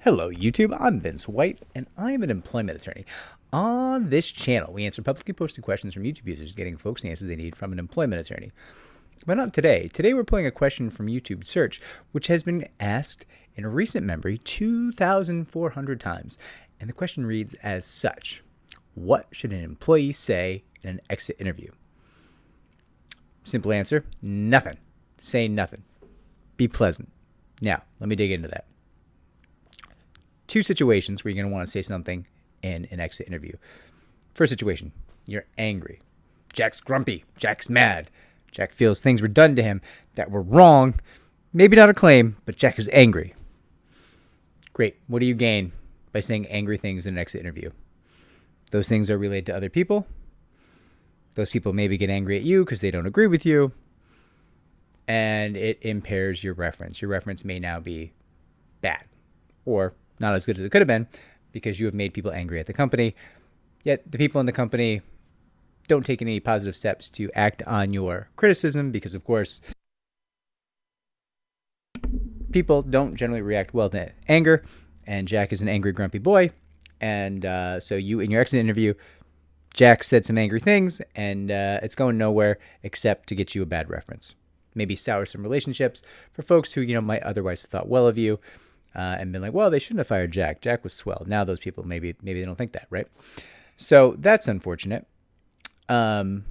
Hello, YouTube. I'm Vince White, and I'm an employment attorney. On this channel, we answer publicly posted questions from YouTube users, getting folks the answers they need from an employment attorney. But not today. Today, we're pulling a question from YouTube search, which has been asked in recent memory 2,400 times. And the question reads as such: what should an employee say in an exit interview? Simple answer: nothing. Say nothing. Be pleasant. Now, let me dig into that. Two situations where you're going to want to say something in an exit interview. First situation, you're angry. Jack's grumpy. Jack's mad. Jack feels things were done to him that were wrong. Maybe not a claim, but Jack is angry. Great. What do you gain by saying angry things in an exit interview? Those things are related to other people. Those people maybe get angry at you because they don't agree with you. And it impairs your reference. Your reference may now be bad or not as good as it could have been because you have made people angry at the company. Yet the people in the company don't take any positive steps to act on your criticism because, of course, people don't generally react well to anger. And Jack is an angry, grumpy boy. And so you, in your exit interview, Jack said some angry things, and it's going nowhere except to get you a bad reference. Maybe sour some relationships for folks who, might otherwise have thought well of you. And been like, well, they shouldn't have fired Jack. Jack was swell. Now those people, maybe they don't think that, right? So that's unfortunate. The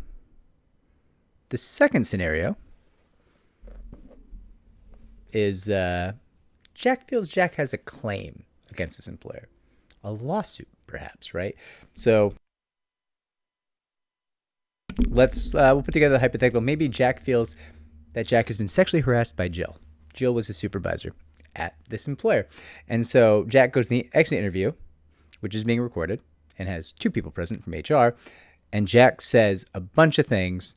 second scenario is Jack feels Jack has a claim against his employer. A lawsuit, perhaps, right? So we'll put together the hypothetical. Maybe Jack feels that Jack has been sexually harassed by Jill. Jill was a supervisor at this employer. And so Jack goes to the exit interview, which is being recorded and has two people present from HR. And Jack says a bunch of things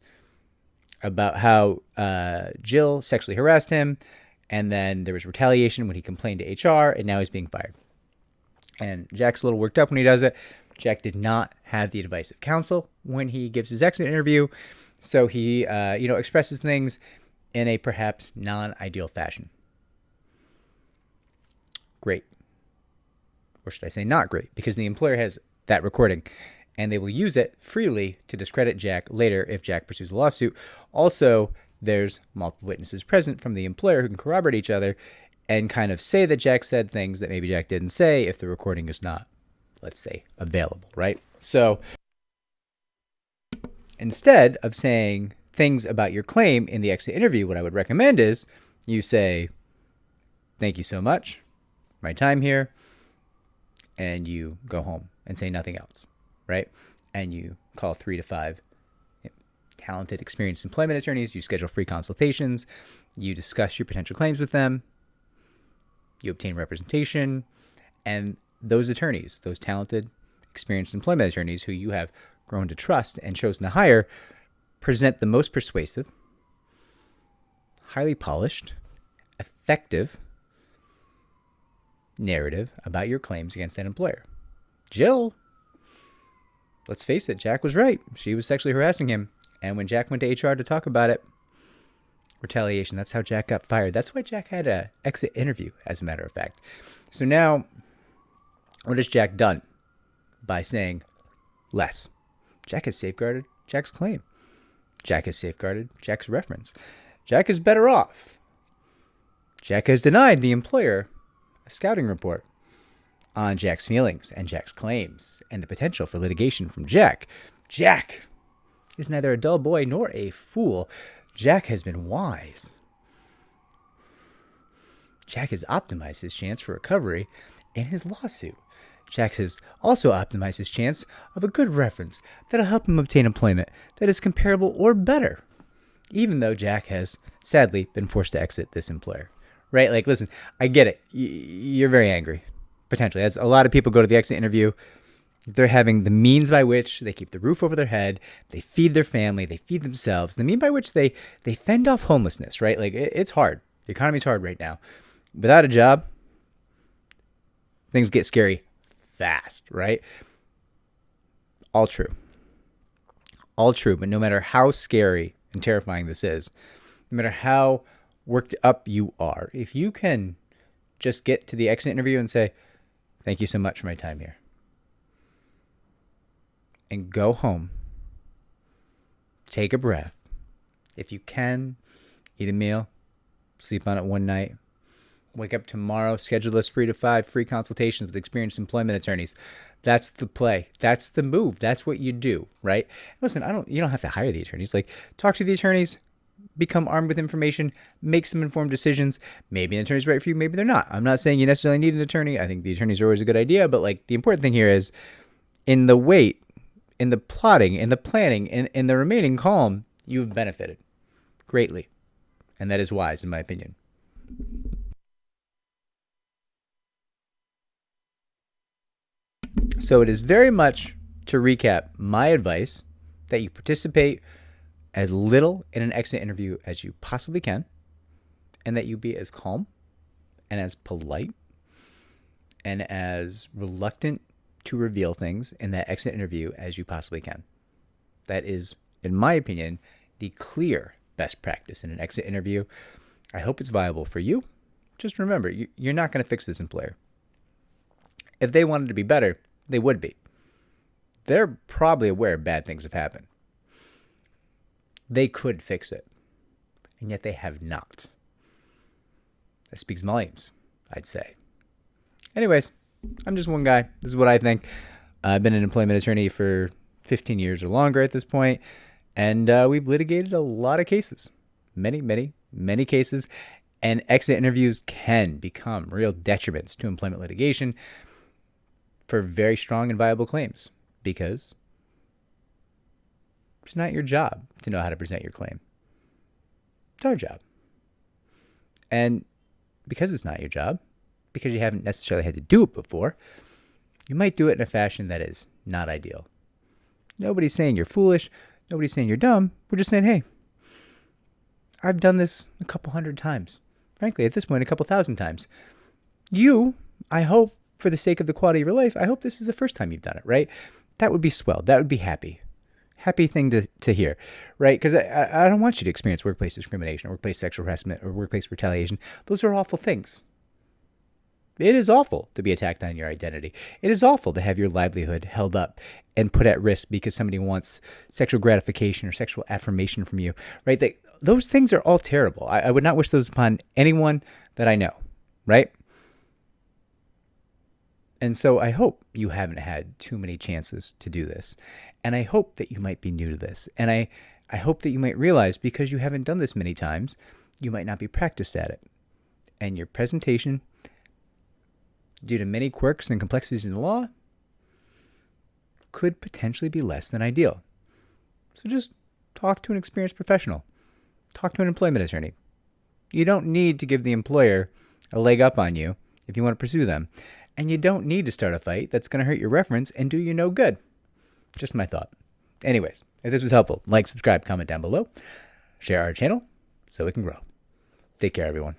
about how Jill sexually harassed him. And then there was retaliation when he complained to HR, and now he's being fired. And Jack's a little worked up when he does it. Jack did not have the advice of counsel when he gives his exit interview. So he, expresses things in a perhaps non-ideal fashion. Great. Or should I say not great? Because the employer has that recording and they will use it freely to discredit Jack later if Jack pursues a lawsuit. Also, there's multiple witnesses present from the employer who can corroborate each other and kind of say that Jack said things that maybe Jack didn't say if the recording is not, let's say, available, right? So instead of saying things about your claim in the exit interview, what I would recommend is you say, thank you so much, my time here, and you go home and say nothing else, right? And you call 3 to 5 talented, experienced employment attorneys. You schedule free consultations. You discuss your potential claims with them. You obtain representation. And those attorneys, those talented, experienced employment attorneys who you have grown to trust and chosen to hire, present the most persuasive, highly polished, effective narrative about your claims against that employer. Jill, let's face it, Jack was right. She was sexually harassing him. And when Jack went to HR to talk about it, retaliation, that's how Jack got fired. That's why Jack had an exit interview, as a matter of fact. So now, what has Jack done by saying less? Jack has safeguarded Jack's claim. Jack has safeguarded Jack's reference. Jack is better off. Jack has denied the employer a scouting report on Jack's feelings and Jack's claims and the potential for litigation from Jack. Jack is neither a dull boy nor a fool. Jack has been wise. Jack has optimized his chance for recovery in his lawsuit. Jack has also optimized his chance of a good reference that'll help him obtain employment that is comparable or better, even though Jack has sadly been forced to exit this employer. Right? Like, listen, I get it. You're very angry, potentially. As a lot of people go to the exit interview, they're having the means by which they keep the roof over their head, they feed their family, they feed themselves, the means by which they fend off homelessness, right? Like, it's hard. The economy's hard right now. Without a job, things get scary fast, right? All true. All true. But no matter how scary and terrifying this is, no matter how worked up you are, if you can just get to the exit interview and say, thank you so much for my time here. And go home. Take a breath. If you can, eat a meal, sleep on it one night. Wake up tomorrow, schedule those 3 to 5 free consultations with experienced employment attorneys. That's the play. That's the move. That's what you do, right? Listen, you don't have to hire the attorneys. Like, talk to the attorneys, become armed with information, make some informed decisions. Maybe an attorney's right for you, maybe they're not. I'm not saying you necessarily need an attorney. I think the attorneys are always a good idea, but like the important thing here is in the wait, in the plotting, in the planning, in the remaining calm, you've benefited greatly. And that is wise, in my opinion. So it is very much, to recap, my advice that you participate as little in an exit interview as you possibly can, and that you be as calm and as polite and as reluctant to reveal things in that exit interview as you possibly can. That is, in my opinion, the clear best practice in an exit interview. I hope it's viable for you. Just remember, you're not going to fix this employer. If they wanted to be better, they would be. They're probably aware bad things have happened. They could fix it, and yet they have not. That speaks volumes, I'd say. Anyways, I'm just one guy. This is what I think. I've been an employment attorney for 15 years or longer at this point, and we've litigated a lot of cases. Many, many, many cases, and exit interviews can become real detriments to employment litigation for very strong and viable claims, because it's not your job to know how to present your claim. It's our job. And because it's not your job, because you haven't necessarily had to do it before, you might do it in a fashion that is not ideal. Nobody's saying you're foolish. Nobody's saying you're dumb. We're just saying, hey, I've done this a couple hundred times. Frankly, at this point, a couple thousand times. You, I hope, for the sake of the quality of your life, I hope this is the first time you've done it, right? That would be swell. That would be happy. Happy thing to hear, right? Because I don't want you to experience workplace discrimination or workplace sexual harassment or workplace retaliation. Those are awful things. It is awful to be attacked on your identity. It is awful to have your livelihood held up and put at risk because somebody wants sexual gratification or sexual affirmation from you, right? Those things are all terrible. I would not wish those upon anyone that I know, right? And so I hope you haven't had too many chances to do this. And I hope that you might be new to this. And I hope that you might realize, because you haven't done this many times, you might not be practiced at it. And your presentation, due to many quirks and complexities in the law, could potentially be less than ideal. So just talk to an experienced professional. Talk to an employment attorney. You don't need to give the employer a leg up on you if you want to pursue them. And you don't need to start a fight that's going to hurt your reference and do you no good. Just my thought. Anyways, if this was helpful, like, subscribe, comment down below. Share our channel so it can grow. Take care, everyone.